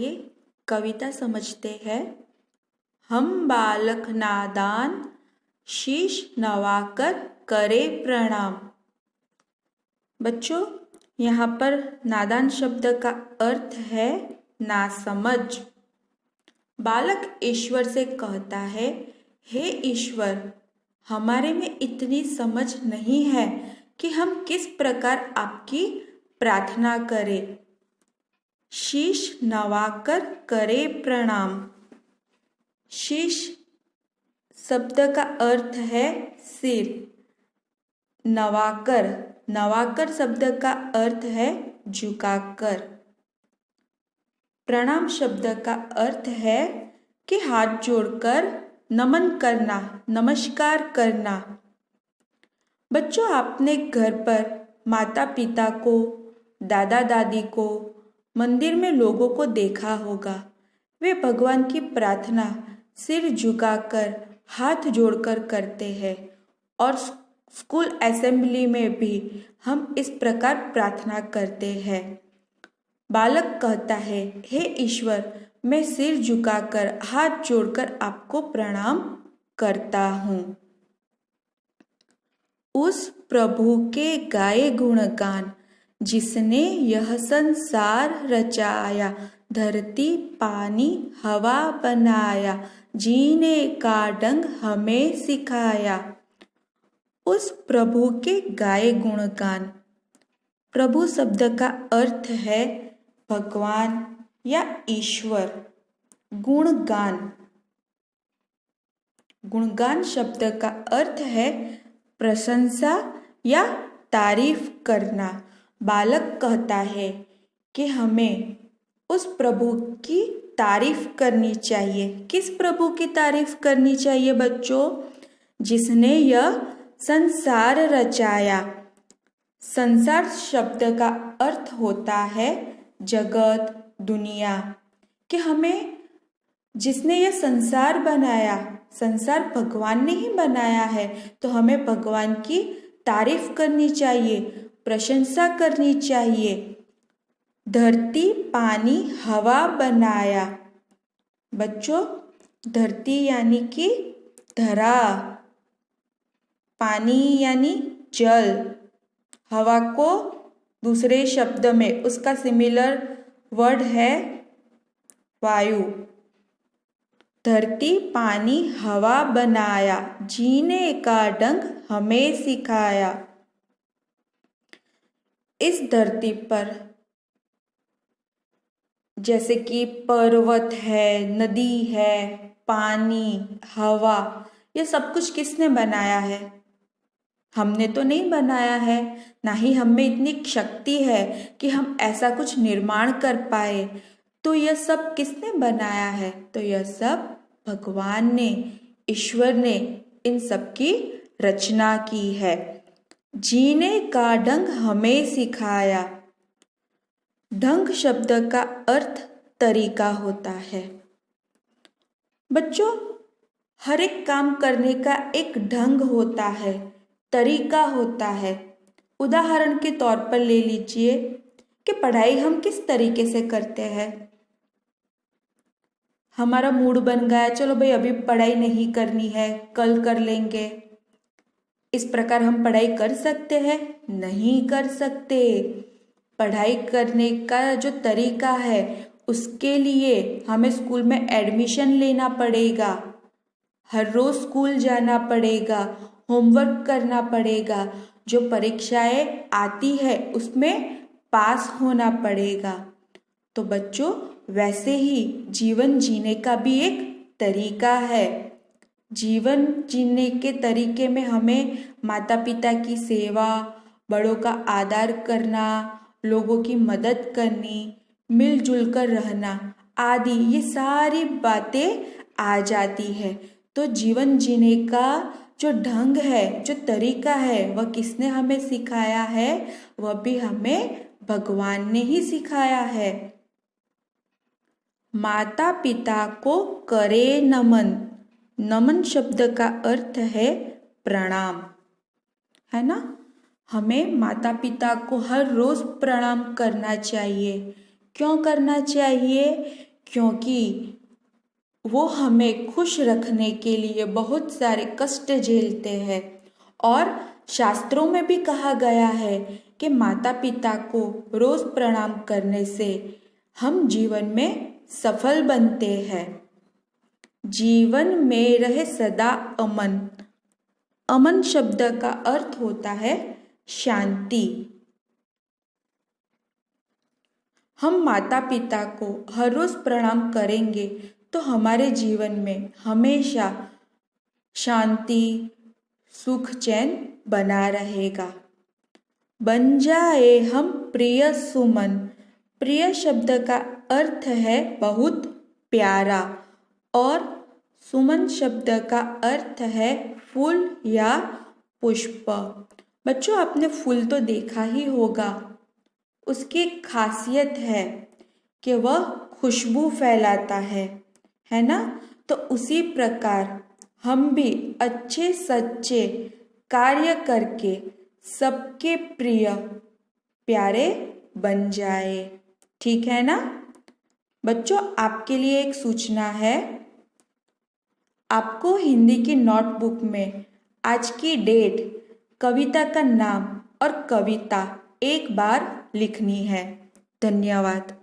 आइए कविता समझते हैं। हम बालक नादान, शीश नवाकर करे प्रणाम। बच्चों, यहाँ पर नादान शब्द का अर्थ है नासमझ। बालक ईश्वर से कहता है, हे ईश्वर, हमारे में इतनी समझ नहीं है कि हम किस प्रकार आपकी प्रार्थना करें। शीश नवाकर करे प्रणाम। शीश शब्द का अर्थ है सिर। नवाकर, नवाकर शब्द का अर्थ है झुकाकर। प्रणाम शब्द का अर्थ है कि हाथ जोड़कर नमन करना, नमस्कार करना। बच्चों, आपने घर पर माता पिता को, दादा दादी को, मंदिर में लोगों को देखा होगा। वे भगवान की प्रार्थना सिर झुकाकर, हाथ जोड़कर करते हैं और स्कूल असेंबली में भी हम इस प्रकार प्रार्थना करते हैं। बालक कहता है, हे ईश्वर, मैं सिर झुकाकर, हाथ जोड़कर आपको प्रणाम करता हूँ। उस प्रभु के गाए गुणगान जिसने यह संसार रचाया, धरती पानी हवा बनाया, जीने का ढंग हमें सिखाया। उस प्रभु के गाए गुणगान। प्रभु शब्द का अर्थ है भगवान या ईश्वर। गुणगान, गुणगान शब्द का अर्थ है प्रशंसा या तारीफ करना। बालक कहता है कि हमें उस प्रभु की तारीफ करनी चाहिए। किस प्रभु की तारीफ करनी चाहिए बच्चों? जिसने यह संसार रचाया। संसार शब्द का अर्थ होता है जगत, दुनिया। कि हमें जिसने यह संसार बनाया, संसार भगवान ने ही बनाया है, तो हमें भगवान की तारीफ करनी चाहिए, प्रशंसा करनी चाहिए। धरती पानी हवा बनाया। बच्चों, धरती यानी कि धरा, पानी यानी जल, हवा को दूसरे शब्द में उसका सिमिलर वर्ड है वायु। धरती पानी हवा बनाया, जीने का ढंग हमें सिखाया। इस धरती पर जैसे कि पर्वत है, नदी है, पानी, हवा, ये सब कुछ किसने बनाया है? हमने तो नहीं बनाया है, ना ही हम में इतनी शक्ति है कि हम ऐसा कुछ निर्माण कर पाए। तो यह सब किसने बनाया है? तो यह सब भगवान ने, ईश्वर ने इन सब की रचना की है। जीने का ढंग हमें सिखाया। ढंग शब्द का अर्थ तरीका होता है। बच्चों, हर एक काम करने का एक ढंग होता है, तरीका होता है। उदाहरण के तौर पर ले लीजिए कि पढ़ाई हम किस तरीके से करते हैं। हमारा मूड बन गया, चलो भाई अभी पढ़ाई नहीं करनी है, कल कर लेंगे। इस प्रकार हम पढ़ाई कर सकते हैं? नहीं कर सकते। पढ़ाई करने का जो तरीका है उसके लिए हमें स्कूल में एडमिशन लेना पड़ेगा, हर रोज स्कूल जाना पड़ेगा, होमवर्क करना पड़ेगा, जो परीक्षाएं आती है उसमें पास होना पड़ेगा। तो बच्चों, वैसे ही जीवन जीने का भी एक तरीका है। जीवन जीने के तरीके में हमें माता पिता की सेवा, बड़ों का आदर करना, लोगों की मदद करनी, मिलजुल कर रहना आदि, ये सारी बातें आ जाती है। तो जीवन जीने का जो ढंग है, जो तरीका है, वह किसने हमें सिखाया है? वह भी हमें भगवान ने ही सिखाया है। माता पिता को करे नमन। नमन शब्द का अर्थ है प्रणाम, है ना? हमें माता पिता को हर रोज प्रणाम करना चाहिए। क्यों करना चाहिए? क्योंकि वो हमें खुश रखने के लिए बहुत सारे कष्ट झेलते हैं। और शास्त्रों में भी कहा गया है कि माता पिता को रोज प्रणाम करने से हम जीवन में सफल बनते हैं। जीवन में रहे सदा अमन। अमन शब्द का अर्थ होता है शांति। हम माता पिता को हर रोज प्रणाम करेंगे तो हमारे जीवन में हमेशा शांति, सुख, चैन बना रहेगा। बन जाए हम प्रिय सुमन। प्रिय शब्द का अर्थ है बहुत प्यारा और सुमन शब्द का अर्थ है फूल या पुष्प। बच्चों, आपने फूल तो देखा ही होगा। उसकी एक खासियत है कि वह खुशबू फैलाता है ना। तो उसी प्रकार हम भी अच्छे सच्चे कार्य करके सबके प्रिय प्यारे बन जाए। ठीक है ना बच्चों? आपके लिए एक सूचना है। आपको हिंदी की नोटबुक में आज की डेट, कविता का नाम और कविता एक बार लिखनी है। धन्यवाद।